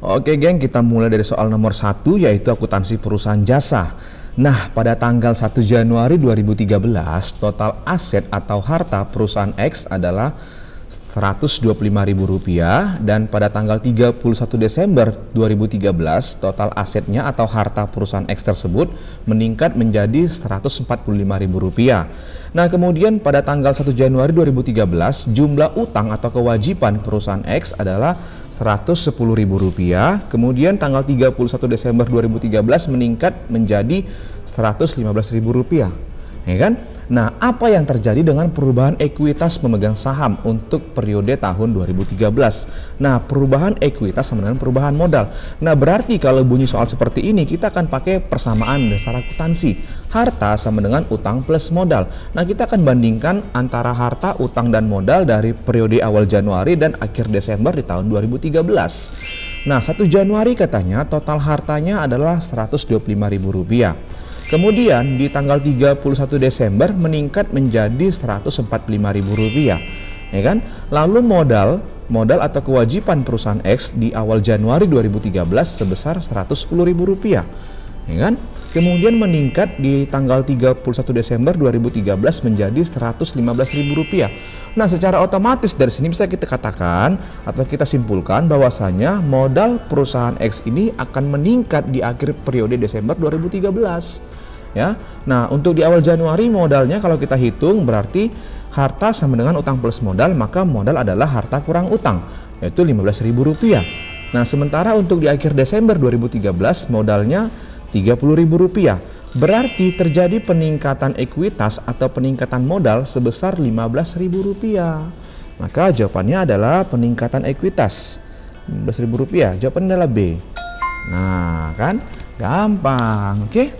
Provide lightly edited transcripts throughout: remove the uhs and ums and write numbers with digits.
Oke geng, kita mulai dari soal nomor 1 yaitu akuntansi perusahaan jasa. Nah, pada tanggal 1 Januari 2013, total aset atau harta perusahaan X adalah Rp125.000 dan pada tanggal 31 Desember 2013 total asetnya atau harta perusahaan X tersebut meningkat menjadi Rp145.000. Nah, kemudian pada tanggal 1 Januari 2013 jumlah utang atau kewajiban perusahaan X adalah Rp110.000. Kemudian tanggal 31 Desember 2013 meningkat menjadi Rp115.000. Ya kan? Nah, apa yang terjadi dengan perubahan ekuitas pemegang saham untuk periode tahun 2013? Nah, perubahan ekuitas sama dengan perubahan modal. Nah, berarti kalau bunyi soal seperti ini, kita akan pakai persamaan dasar akuntansi. Harta sama dengan utang plus modal. Nah, kita akan bandingkan antara harta, utang, dan modal dari periode awal Januari dan akhir Desember di tahun 2013. Nah, 1 Januari katanya total hartanya adalah Rp125.000. Kemudian di tanggal 31 Desember meningkat menjadi Rp145.000, ya kan? Lalu modal atau kewajiban perusahaan X di awal Januari 2013 sebesar Rp110.000, ya kan? Kemudian meningkat di tanggal 31 Desember 2013 menjadi Rp115.000. Nah, secara otomatis dari sini bisa kita katakan atau kita simpulkan bahwasanya modal perusahaan X ini akan meningkat di akhir periode Desember 2013. Ya. Nah, untuk di awal Januari modalnya kalau kita hitung berarti harta sama dengan utang plus modal, maka modal adalah harta kurang utang, yaitu Rp15.000. Nah, sementara untuk di akhir Desember 2013 modalnya Rp30.000. Berarti terjadi peningkatan ekuitas atau peningkatan modal sebesar Rp15.000. Maka jawabannya adalah peningkatan ekuitas Rp15.000. Jawabannya adalah B. Nah, kan gampang. Oke,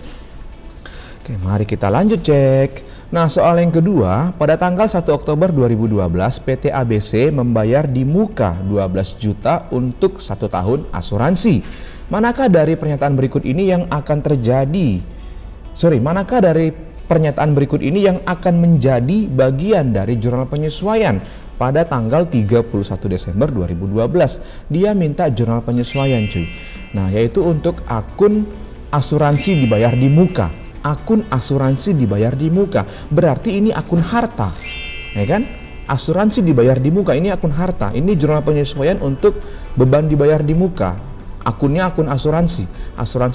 mari kita lanjut cek. Nah, soal yang kedua, pada tanggal 1 Oktober 2012 PT ABC membayar di muka 12 juta untuk 1 tahun asuransi. Manakah dari pernyataan berikut ini yang akan menjadi bagian dari jurnal penyesuaian pada tanggal 31 Desember 2012? Dia minta jurnal penyesuaian cuy. Nah, yaitu untuk akun asuransi dibayar di muka. Akun asuransi dibayar di muka berarti ini akun harta, ya kan? Asuransi dibayar di muka ini akun harta. Ini jurnal penyesuaian untuk beban dibayar di muka. Akunnya akun asuransi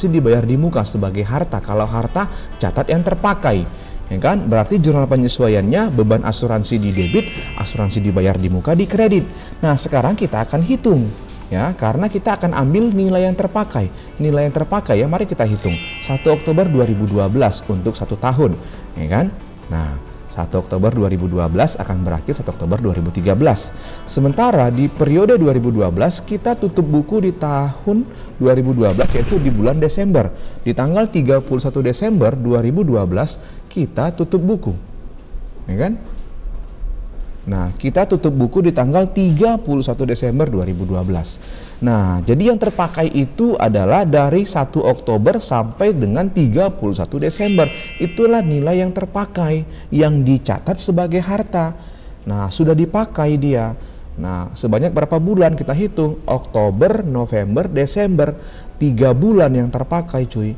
dibayar di muka sebagai harta. Kalau harta catat yang terpakai, ya kan? Berarti jurnal penyesuaiannya beban asuransi di debit, asuransi dibayar di muka di kredit. Nah, sekarang kita akan hitung. Ya, karena kita akan ambil nilai yang terpakai. Nilai yang terpakai ya, mari kita hitung. 1 Oktober 2012 untuk 1 tahun, ya kan? Nah, 1 Oktober 2012 akan berakhir 1 Oktober 2013. Sementara di periode 2012 kita tutup buku di tahun 2012 yaitu di bulan Desember. Di tanggal 31 Desember 2012 kita tutup buku. Ya kan? Nah, kita tutup buku di tanggal 31 Desember 2012. Nah, jadi yang terpakai itu adalah dari 1 Oktober sampai dengan 31 Desember. Itulah nilai yang terpakai, yang dicatat sebagai harta. Nah, sudah dipakai dia. Nah, sebanyak berapa bulan kita hitung? Oktober, November, Desember. 3 bulan yang terpakai cuy.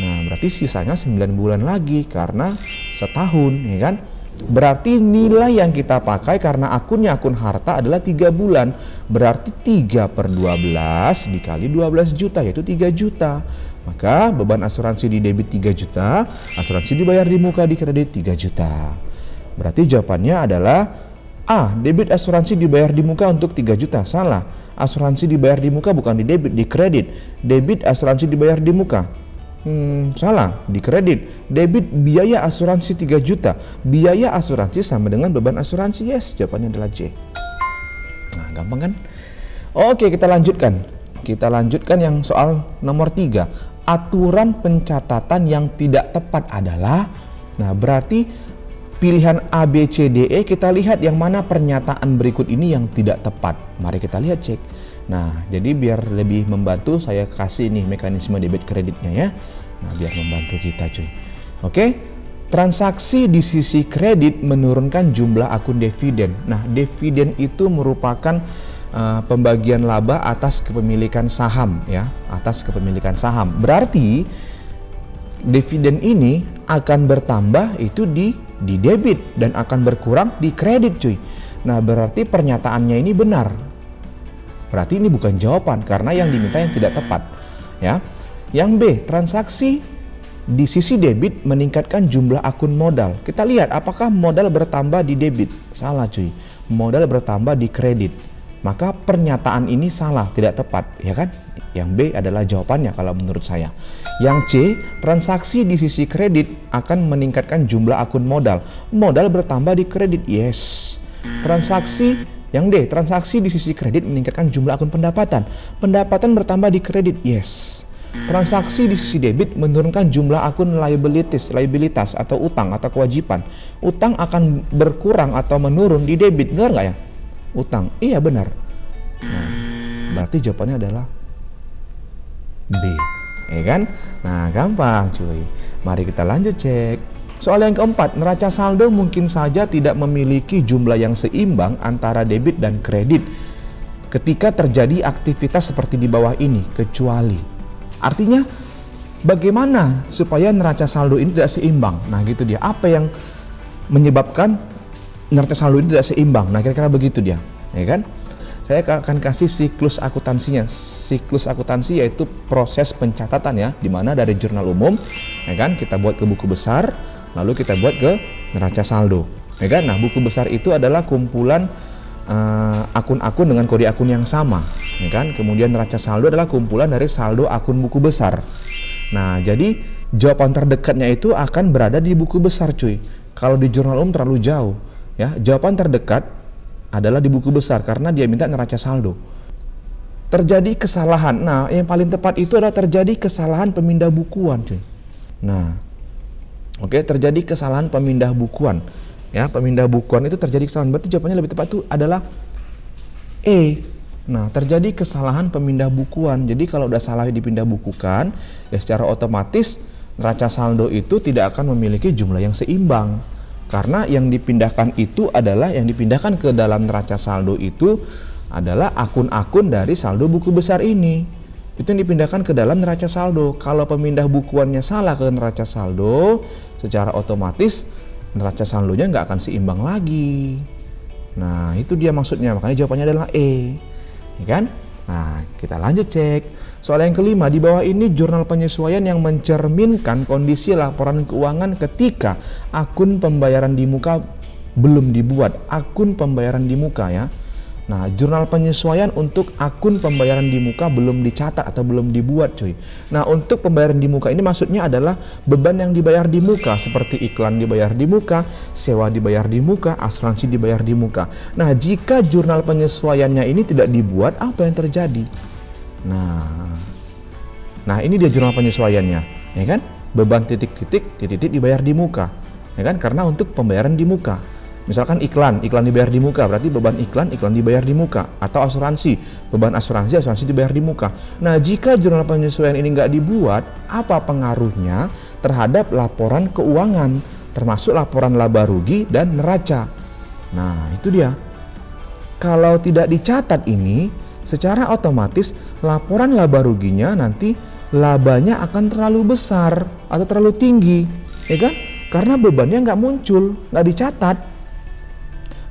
Nah, berarti sisanya 9 bulan lagi karena setahun, ya kan? Berarti nilai yang kita pakai karena akunnya akun harta adalah 3 bulan. Berarti 3/12 dikali 12 juta yaitu 3 juta. Maka beban asuransi di debit 3 juta, asuransi dibayar di muka di kredit 3 juta. Berarti jawabannya adalah A. Debit asuransi dibayar di muka untuk 3 juta. Salah. Asuransi dibayar di muka bukan di debit, di kredit. Debit asuransi dibayar di muka. Salah, di kredit. Debit biaya asuransi 3 juta. Biaya asuransi sama dengan beban asuransi. Yes, jawabannya adalah J. Nah, gampang kan? Oke, kita lanjutkan. Kita lanjutkan yang soal nomor 3. Aturan pencatatan yang tidak tepat adalah, nah berarti pilihan A, B, C, D, E, kita lihat yang mana pernyataan berikut ini yang tidak tepat. Mari kita lihat cek. Nah, jadi biar lebih membantu saya kasih nih mekanisme debit kreditnya ya. Nah, biar membantu kita cuy. Oke. Transaksi di sisi kredit menurunkan jumlah akun dividen. Nah, dividen itu merupakan pembagian laba atas kepemilikan saham ya, atas kepemilikan saham. Berarti dividen ini akan bertambah itu di debit dan akan berkurang di kredit cuy. Nah berarti pernyataannya ini benar. Berarti ini bukan jawaban karena yang diminta yang tidak tepat ya. Yang B, transaksi di sisi debit meningkatkan jumlah akun modal. Kita lihat apakah modal bertambah di debit. Salah cuy, modal bertambah di kredit. Maka pernyataan ini salah, tidak tepat, ya kan? Yang B adalah jawabannya kalau menurut saya. Yang C, transaksi di sisi kredit akan meningkatkan jumlah akun modal. Modal bertambah di kredit, yes. Transaksi, yang D, transaksi di sisi kredit meningkatkan jumlah akun pendapatan. Pendapatan bertambah di kredit, yes. Transaksi di sisi debit menurunkan jumlah akun liabilitas atau utang atau kewajiban. Utang akan berkurang atau menurun di debit, benar nggak ya? Utang, iya benar. Nah, berarti jawabannya adalah B, ya kan? Nah, gampang cuy. Mari kita lanjut cek. Soal yang keempat, neraca saldo mungkin saja tidak memiliki jumlah yang seimbang antara debit dan kredit ketika terjadi aktivitas seperti di bawah ini, kecuali. Artinya, bagaimana supaya neraca saldo ini tidak seimbang? Nah, gitu dia. Apa yang menyebabkan neraca saldo ini tidak seimbang? Nah, kira-kira begitu dia, ya kan? Saya akan kasih siklus akuntansinya. Siklus akuntansi yaitu proses pencatatan ya, dimana dari jurnal umum, ya kan, kita buat ke buku besar, lalu kita buat ke neraca saldo, ya kan? Nah, buku besar itu adalah kumpulan akun-akun dengan kode akun yang sama, ya kan? Kemudian neraca saldo adalah kumpulan dari saldo akun buku besar. Nah, jadi jawaban terdekatnya itu akan berada di buku besar, cuy. Kalau di jurnal umum terlalu jauh, ya. Jawaban terdekat adalah di buku besar karena dia minta neraca saldo. Terjadi kesalahan. Nah, yang paling tepat itu adalah terjadi kesalahan pemindah bukuan, cuy. Nah, oke, terjadi kesalahan pemindah bukuan. Ya, pemindah bukuan itu terjadi kesalahan. Berarti jawabannya lebih tepat itu adalah E. Nah, terjadi kesalahan pemindah bukuan. Jadi kalau udah salah dipindah bukukan, ya secara otomatis neraca saldo itu tidak akan memiliki jumlah yang seimbang. Karena yang dipindahkan itu adalah yang dipindahkan ke dalam neraca saldo itu adalah akun-akun dari saldo buku besar ini. Itu yang dipindahkan ke dalam neraca saldo. Kalau pemindah bukuannya salah ke neraca saldo, secara otomatis neraca saldonya nggak akan seimbang lagi. Nah, itu dia maksudnya. Makanya jawabannya adalah E, ya kan? Nah, kita lanjut cek. Soal yang kelima, di bawah ini jurnal penyesuaian yang mencerminkan kondisi laporan keuangan ketika akun pembayaran di muka belum dibuat. Akun pembayaran di muka ya. Nah, jurnal penyesuaian untuk akun pembayaran di muka belum dicatat atau belum dibuat, cuy. Nah, untuk pembayaran di muka ini maksudnya adalah beban yang dibayar di muka, seperti iklan dibayar di muka, sewa dibayar di muka, asuransi dibayar di muka. Nah, jika jurnal penyesuaiannya ini tidak dibuat, apa yang terjadi? Nah, ini dia jurnal penyesuaiannya, ya kan? Beban titik-titik dibayar di muka, ya kan? Karena untuk pembayaran di muka. Misalkan iklan dibayar di muka, berarti beban iklan dibayar di muka. Atau asuransi, beban asuransi dibayar di muka. Nah, jika jurnal penyesuaian ini nggak dibuat, apa pengaruhnya terhadap laporan keuangan, termasuk laporan laba rugi dan neraca? Nah, itu dia. Kalau tidak dicatat ini, secara otomatis laporan laba ruginya nanti labanya akan terlalu besar atau terlalu tinggi, ya kan? Karena bebannya nggak muncul, nggak dicatat.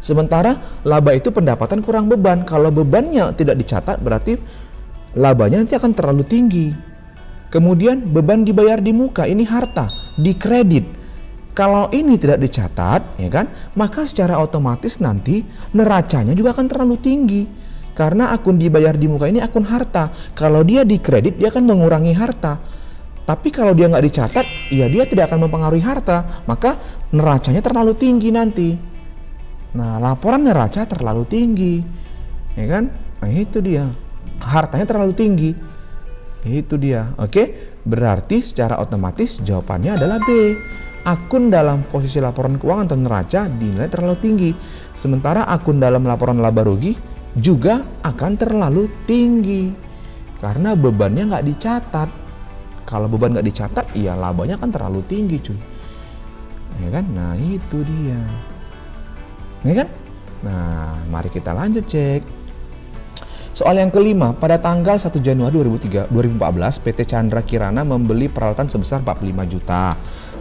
Sementara laba itu pendapatan kurang beban. Kalau bebannya tidak dicatat berarti labanya nanti akan terlalu tinggi. Kemudian beban dibayar di muka, ini harta, di kredit. Kalau ini tidak dicatat, ya kan, maka secara otomatis nanti neracanya juga akan terlalu tinggi. Karena akun dibayar di muka ini akun harta. Kalau dia di kredit, dia akan mengurangi harta. Tapi kalau dia nggak dicatat, ya dia tidak akan mempengaruhi harta. Maka neracanya terlalu tinggi nanti. Nah, laporan neraca terlalu tinggi, ya kan? Nah, itu dia. Hartanya terlalu tinggi. Itu dia. Oke, berarti secara otomatis jawabannya adalah B. Akun dalam posisi laporan keuangan atau neraca dinilai terlalu tinggi. Sementara akun dalam laporan laba rugi juga akan terlalu tinggi. Karena bebannya nggak dicatat. Kalau beban nggak dicatat, ya labanya kan terlalu tinggi, cuy. Ya kan? Nah, itu dia. Ya kan? Nah, mari kita lanjut cek. Soal yang kelima, pada tanggal 1 Januari 2014, PT Chandra Kirana membeli peralatan sebesar 45 juta.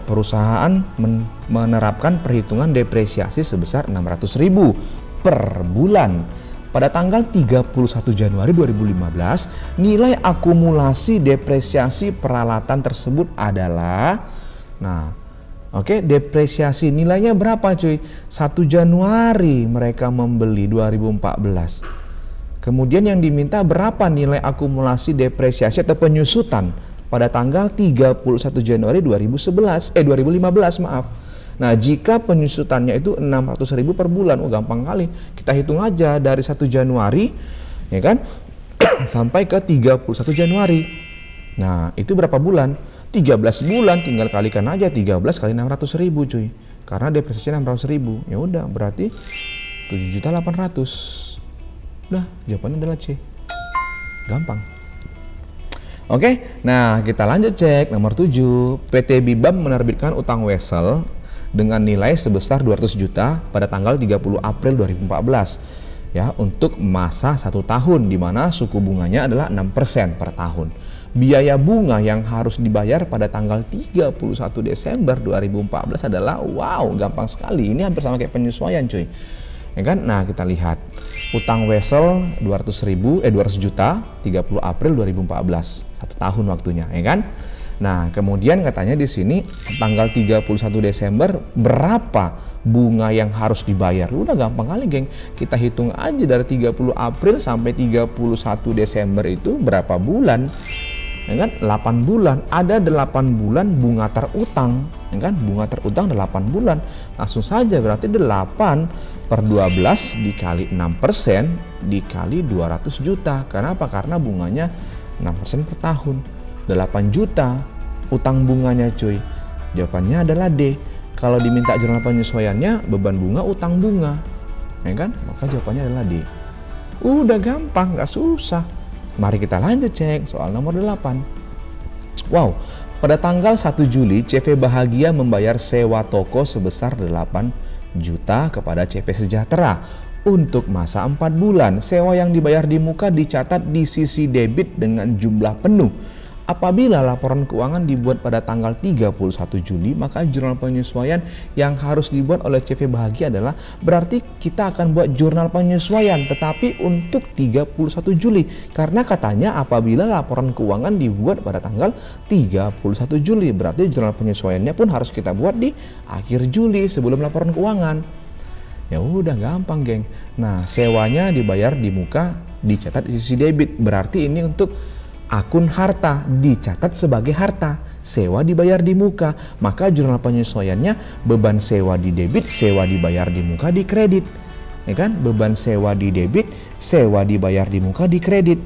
Perusahaan menerapkan perhitungan depresiasi sebesar 600.000 per bulan. Pada tanggal 31 Januari 2015, nilai akumulasi depresiasi peralatan tersebut adalah, depresiasi nilainya berapa cuy? 1 Januari mereka membeli 2014. Kemudian yang diminta berapa nilai akumulasi depresiasi atau penyusutan pada tanggal 31 Januari 2015 maaf. Nah, jika penyusutannya itu 600.000 per bulan, gampang kali. Kita hitung aja dari 1 Januari ya kan sampai ke 31 Januari. Nah, itu berapa bulan? 13 bulan, tinggal kalikan aja 13 kali 600.000 cuy. Karena depresiasinya 600.000. Ya udah, berarti 7.800.000. Udah, jawabannya adalah C. Gampang. Oke, nah kita lanjut cek nomor 7. PT Bibam menerbitkan utang wesel dengan nilai sebesar 200 juta pada tanggal 30 April 2014 ya, untuk masa 1 tahun di mana suku bunganya adalah 6% per tahun. Biaya bunga yang harus dibayar pada tanggal 31 Desember 2014 adalah gampang sekali. Ini hampir sama kayak penyesuaian cuy. Ya kan? Nah, kita lihat utang wesel 200 juta 30 April 2014, 1 tahun waktunya, ya kan? Nah, kemudian katanya di sini tanggal 31 Desember berapa bunga yang harus dibayar? Udah gampang kali, geng. Kita hitung aja dari 30 April sampai 31 Desember itu berapa bulan? Ya kan? 8 bulan. Ada 8 bulan bunga terutang, ya kan? Bunga terutang 8 bulan. Langsung saja berarti 8 per 12 dikali 6% dikali 200 juta. Kenapa? Karena bunganya 6% per tahun. 8 juta utang bunganya cuy. Jawabannya adalah D. Kalau diminta jurnal penyesuaiannya beban bunga utang bunga, ya kan? Maka jawabannya adalah D. Udah gampang, gak susah. Mari kita lanjut cek soal nomor 8. Pada tanggal 1 Juli CV Bahagia membayar sewa toko sebesar 8 juta kepada CV Sejahtera untuk masa 4 bulan. Sewa yang dibayar di muka dicatat di sisi debit dengan jumlah penuh. Apabila laporan keuangan dibuat pada tanggal 31 Juli, maka jurnal penyesuaian yang harus dibuat oleh CV Bahagia adalah, berarti kita akan buat jurnal penyesuaian tetapi untuk 31 Juli. Karena katanya apabila laporan keuangan dibuat pada tanggal 31 Juli, berarti jurnal penyesuaiannya pun harus kita buat di akhir Juli sebelum laporan keuangan. Ya udah gampang, geng. Nah, sewanya dibayar di muka dicatat di sisi debit. Berarti ini untuk akun harta dicatat sebagai harta, sewa dibayar di muka, maka jurnal penyesuaiannya beban sewa di debit, sewa dibayar di muka di kredit, ya kan? Beban sewa di debit, sewa dibayar di muka di kredit.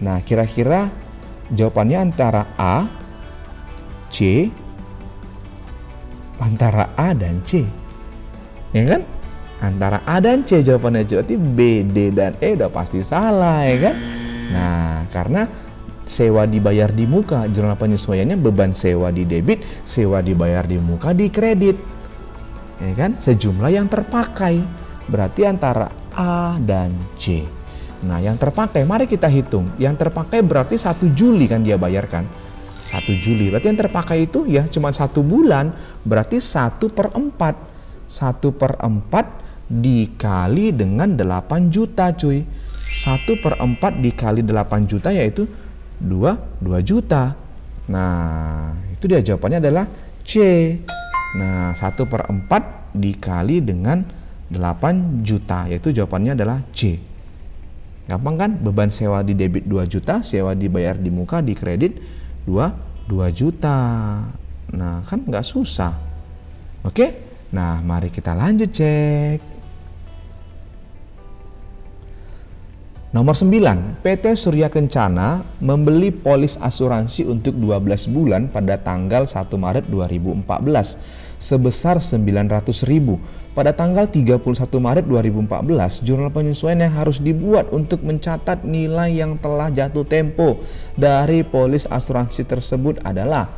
Nah, kira-kira jawabannya antara A, C, antara A dan C, ya kan? Antara A dan C jawabannya, berarti B, D, dan E udah pasti salah, ya kan? Nah, karena sewa dibayar di muka, jurnal penyesuaiannya beban sewa di debit, sewa dibayar di muka di kredit, ya kan? Sejumlah yang terpakai, berarti antara A dan C. Nah, yang terpakai, mari kita hitung. Yang terpakai berarti 1 Juli kan dia bayarkan, 1 Juli. Berarti yang terpakai itu ya cuma 1 bulan, berarti 1/4. 1/4 dikali dengan 8 juta cuy. 1/4 dikali 8 juta yaitu 2 juta. Nah, itu dia jawabannya adalah C. Nah, 1/4 dikali dengan 8 juta yaitu jawabannya adalah C. Gampang kan? Beban sewa di debit 2 juta, sewa dibayar di muka di kredit 2 juta. Nah, kan nggak susah. Oke? Nah, mari kita lanjut cek. Nomor 9, PT Surya Kencana membeli polis asuransi untuk 12 bulan pada tanggal 1 Maret 2014 sebesar 900.000. Pada tanggal 31 Maret 2014, jurnal penyesuaian yang harus dibuat untuk mencatat nilai yang telah jatuh tempo dari polis asuransi tersebut adalah.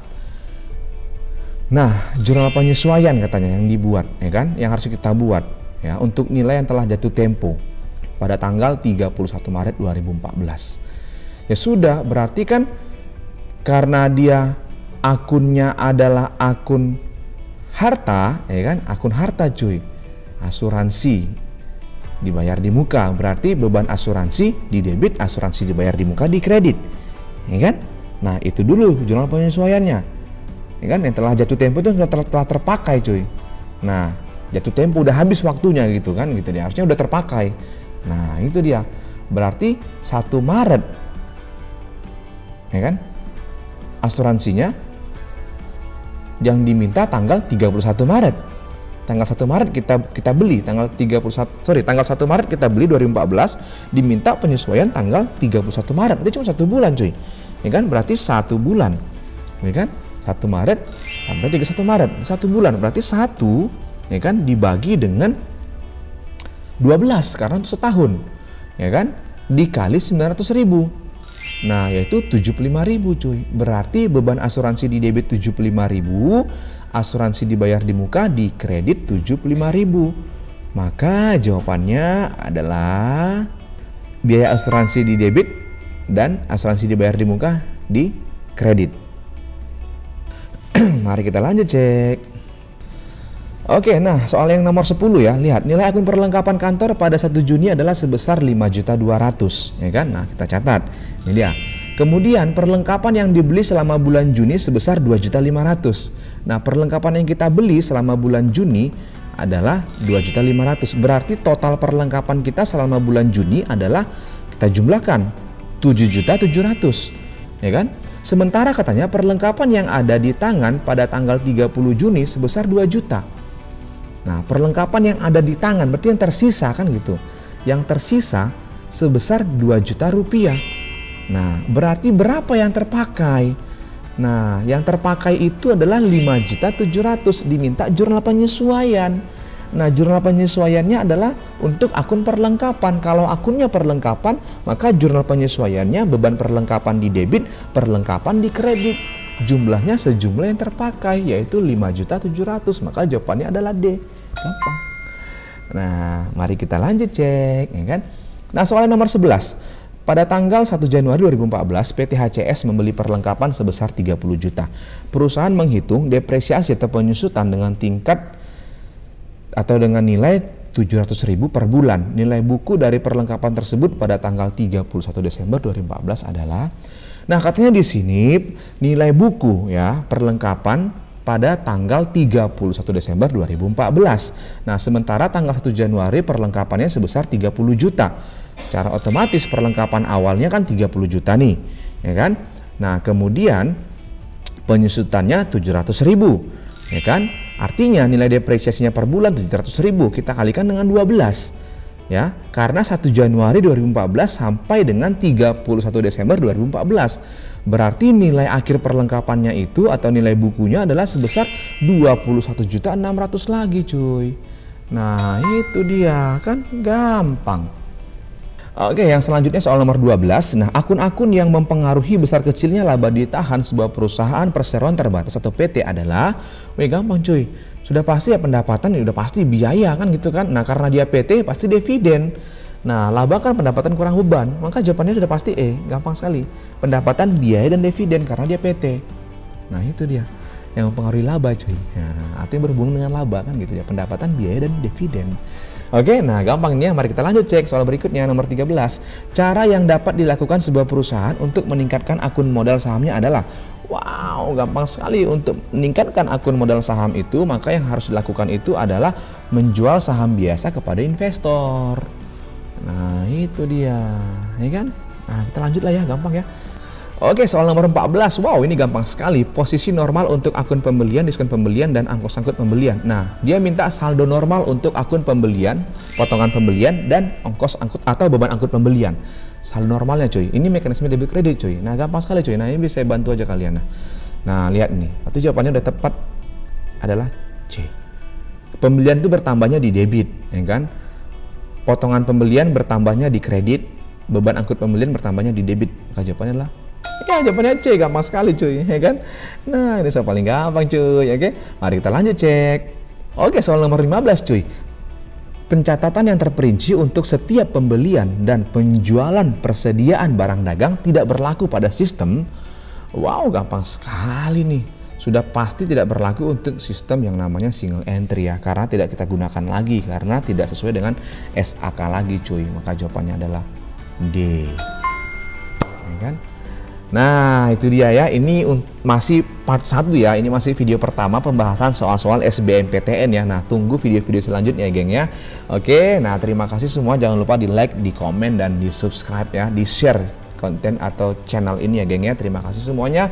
Nah, jurnal penyesuaian katanya yang dibuat, ya kan? Yang harus kita buat ya untuk nilai yang telah jatuh tempo. pada tanggal 31 Maret 2014. Ya sudah, berarti kan karena dia akunnya adalah akun harta, ya kan? Akun harta cuy. Asuransi dibayar di muka, berarti beban asuransi di debit, asuransi dibayar di muka di kredit. Ya kan? Nah, itu dulu jurnal penyesuaiannya. Ya kan? Yang telah jatuh tempo itu telah terpakai cuy. Nah, jatuh tempo udah habis waktunya gitu kan, gitu dia. Harusnya udah terpakai. Nah, itu dia. Berarti 1 Maret. Ya kan? Asuransinya yang diminta tanggal 31 Maret. Tanggal 1 Maret kita beli, tanggal 1 Maret kita beli 2014, diminta penyesuaian tanggal 31 Maret. Itu cuma 1 bulan cuy. Ya kan? Berarti 1 bulan. Ya kan? 1 Maret sampai 31 Maret. 1 bulan. Berarti 1 ya kan dibagi dengan 12 karena itu setahun. Ya kan? Dikali 900.000. Nah, yaitu 75.000 cuy. Berarti beban asuransi di debit 75.000, asuransi dibayar di muka di kredit 75.000. Maka jawabannya adalah biaya asuransi di debit dan asuransi dibayar di muka di kredit. Mari kita lanjut cek. Oke, nah soal yang nomor 10 ya. Lihat, nilai akun perlengkapan kantor pada 1 Juni adalah sebesar 5.200.000, ya kan? Nah, kita catat. Ini dia. Kemudian perlengkapan yang dibeli selama bulan Juni sebesar 2.500.000. Nah, perlengkapan yang kita beli selama bulan Juni adalah 2.500.000. Berarti total perlengkapan kita selama bulan Juni adalah kita jumlahkan 7.700.000, ya kan? Sementara katanya perlengkapan yang ada di tangan pada tanggal 30 Juni sebesar 2 juta. Nah, perlengkapan yang ada di tangan berarti yang tersisa kan gitu. Yang tersisa sebesar 2 juta rupiah. Nah, berarti berapa yang terpakai? Nah, yang terpakai itu adalah 5.700.000, diminta jurnal penyesuaian. Nah, jurnal penyesuaiannya adalah untuk akun perlengkapan. Kalau akunnya perlengkapan, maka jurnal penyesuaiannya beban perlengkapan di debit, perlengkapan di kredit. Jumlahnya sejumlah yang terpakai, yaitu 5.700.000. Maka jawabannya adalah D. Gampang. Nah, mari kita lanjut cek, ya kan? Nah, soal nomor 11. Pada tanggal 1 Januari 2014, PT HCS membeli perlengkapan sebesar 30 juta. Perusahaan menghitung depresiasi atau penyusutan dengan tingkat atau dengan nilai 700.000 per bulan. Nilai buku dari perlengkapan tersebut pada tanggal 31 Desember 2014 adalah, nah katanya di sini nilai buku ya perlengkapan pada tanggal 31 Desember 2014. Nah, sementara tanggal 1 Januari perlengkapannya sebesar 30 juta. Secara otomatis perlengkapan awalnya kan 30 juta nih, ya kan? Nah, kemudian penyusutannya 700.000, ya kan? Artinya nilai depresiasinya per bulan 700.000 kita kalikan dengan 12, ya. Karena 1 Januari 2014 sampai dengan 31 Desember 2014. Berarti nilai akhir perlengkapannya itu atau nilai bukunya adalah sebesar 21.600.000 lagi, cuy. Nah, itu dia kan gampang. Oke, yang selanjutnya soal nomor 12. Nah, akun-akun yang mempengaruhi besar kecilnya laba ditahan sebuah perusahaan perseroan terbatas atau PT adalah, gampang cuy. Sudah pasti ya pendapatan, udah pasti biaya kan gitu kan. Nah, karena dia PT pasti dividen. Nah, laba kan pendapatan kurang beban, maka jawabannya sudah pasti E, gampang sekali. Pendapatan, biaya dan dividen karena dia PT. Nah, itu dia yang mempengaruhi laba cuy. Nah, artinya berhubungan dengan laba kan gitu ya, pendapatan, biaya dan dividen. Oke, nah gampang nih ya, mari kita lanjut cek soal berikutnya nomor 13. Cara yang dapat dilakukan sebuah perusahaan untuk meningkatkan akun modal sahamnya adalah, wow, gampang sekali. Untuk meningkatkan akun modal saham itu, maka yang harus dilakukan itu adalah menjual saham biasa kepada investor. Nah, itu dia, ya kan? Nah, kita lanjut lah ya, gampang ya. Oke, soal nomor 14. Wow, ini gampang sekali. Posisi normal untuk akun pembelian, diskon pembelian, dan ongkos angkut pembelian. Nah, dia minta saldo normal untuk akun pembelian, potongan pembelian, dan ongkos angkut atau beban angkut pembelian. Saldo normalnya cuy. Ini mekanisme debit kredit cuy. Nah, gampang sekali cuy. Nah, ini bisa saya bantu aja kalian. Nah, lihat nih. Berarti jawabannya udah tepat adalah C. Pembelian itu bertambahnya di debit, ya kan? Potongan pembelian bertambahnya di kredit, beban angkut pembelian bertambahnya di debit. Maka jawabannya adalah ya, jawabannya C, gampang sekali cuy, ya kan? Nah, ini soal paling gampang cuy, oke? Mari kita lanjut cek. Oke, soal nomor 15 cuy. Pencatatan yang terperinci untuk setiap pembelian dan penjualan persediaan barang dagang tidak berlaku pada sistem. Wow, gampang sekali nih. Sudah pasti tidak berlaku untuk sistem yang namanya single entry ya, karena tidak kita gunakan lagi karena tidak sesuai dengan SAK lagi cuy. Maka jawabannya adalah D. Ya kan? Nah itu dia ya, ini masih part 1 ya, ini masih video pertama pembahasan soal-soal SBMPTN ya. Nah tunggu video-video selanjutnya ya geng ya. Oke, nah terima kasih semua, jangan lupa di like, di komen, dan di subscribe ya, di share konten atau channel ini ya geng ya. Terima kasih semuanya.